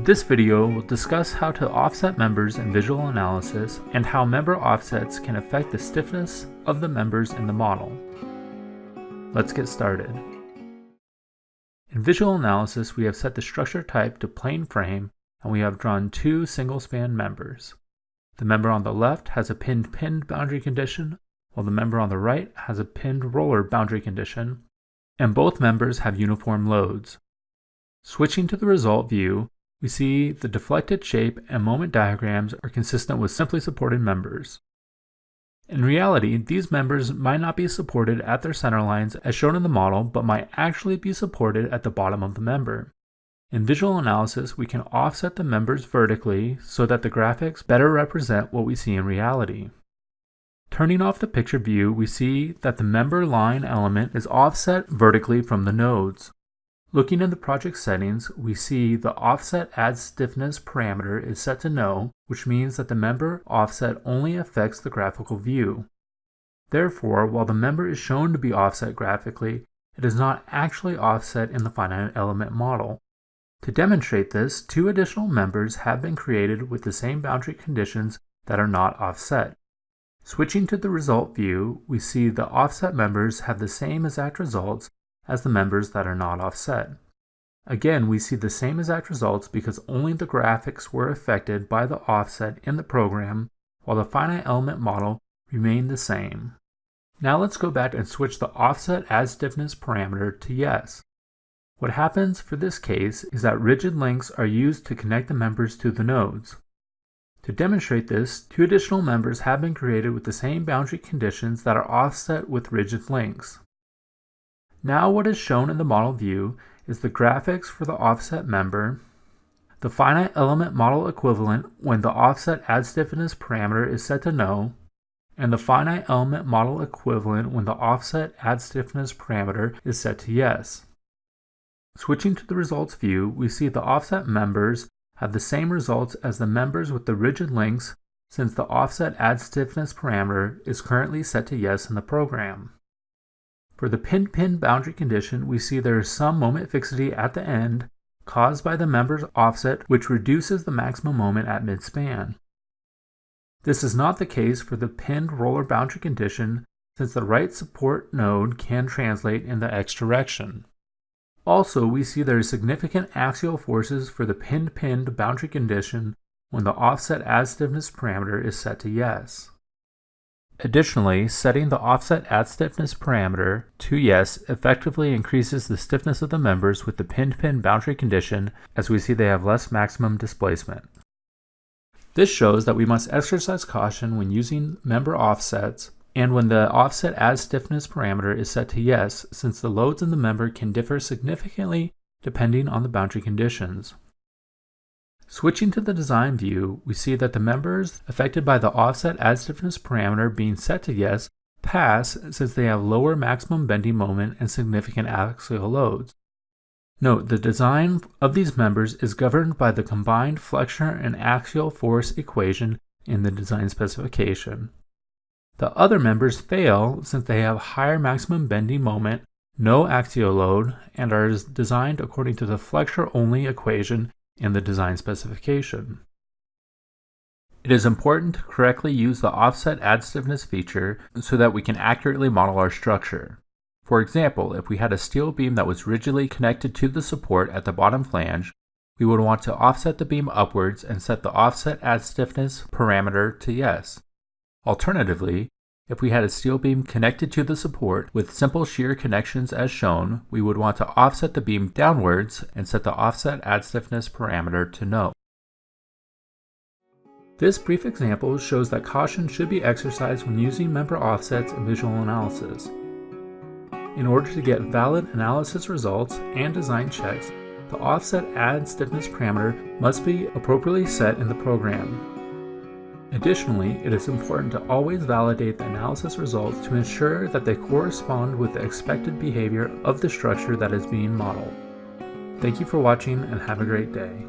This video will discuss how to offset members in VisualAnalysis and how member offsets can affect the stiffness of the members in the model. Let's get started. In VisualAnalysis, we have set the structure type to plane frame, and we have drawn two single-span members. The member on the left has a pinned boundary condition, while the member on the right has a pinned roller boundary condition, and both members have uniform loads. Switching to the result view, we see the deflected shape and moment diagrams are consistent with simply supported members. In reality, these members might not be supported at their center lines as shown in the model, but might actually be supported at the bottom of the member. In VisualAnalysis, we can offset the members vertically so that the graphics better represent what we see in reality. Turning off the picture view, we see that the member line element is offset vertically from the nodes. Looking in the project settings, we see the Offset Add Stiffness parameter is set to no, which means that the member offset only affects the graphical view. Therefore, while the member is shown to be offset graphically, it is not actually offset in the finite element model. To demonstrate this, two additional members have been created with the same boundary conditions that are not offset. Switching to the result view, we see the offset members have the same exact results as the members that are not offset. Again, we see the same exact results because only the graphics were affected by the offset in the program, while the finite element model remained the same. Now let's go back and switch the Offset Add Stiffness parameter to yes. What happens for this case is that rigid links are used to connect the members to the nodes. To demonstrate this, two additional members have been created with the same boundary conditions that are offset with rigid links. Now what is shown in the model view is the graphics for the offset member, the finite element model equivalent when the Offset Add Stiffness parameter is set to no, and the finite element model equivalent when the Offset Add Stiffness parameter is set to yes. Switching to the results view, we see the offset members have the same results as the members with the rigid links since the Offset Add Stiffness parameter is currently set to yes in the program. For the pinned boundary condition, we see there is some moment fixity at the end caused by the member's offset, which reduces the maximum moment at mid-span. This is not the case for the pinned roller boundary condition since the right support node can translate in the X direction. Also, we see there is significant axial forces for the pinned boundary condition when the Offset Add Stiffness parameter is set to yes. Additionally, setting the Offset Add Stiffness parameter to yes effectively increases the stiffness of the members with the pinned boundary condition, as we see they have less maximum displacement. This shows that we must exercise caution when using member offsets and when the Offset Add Stiffness parameter is set to yes, since the loads in the member can differ significantly depending on the boundary conditions. Switching to the design view, we see that the members affected by the Offset Add Stiffness parameter being set to yes pass since they have lower maximum bending moment and significant axial loads. Note, the design of these members is governed by the combined flexure and axial force equation in the design specification. The other members fail since they have higher maximum bending moment, no axial load, and are designed according to the flexure-only equation in the design specification. It is important to correctly use the Offset Add Stiffness feature so that we can accurately model our structure. For example, if we had a steel beam that was rigidly connected to the support at the bottom flange, we would want to offset the beam upwards and set the Offset Add Stiffness parameter to yes. Alternatively, if we had a steel beam connected to the support with simple shear connections as shown, we would want to offset the beam downwards and set the Offset Add Stiffness parameter to no. This brief example shows that caution should be exercised when using member offsets in VisualAnalysis. In order to get valid analysis results and design checks, the Offset Add Stiffness parameter must be appropriately set in the program. Additionally, it is important to always validate the analysis results to ensure that they correspond with the expected behavior of the structure that is being modeled. Thank you for watching and have a great day.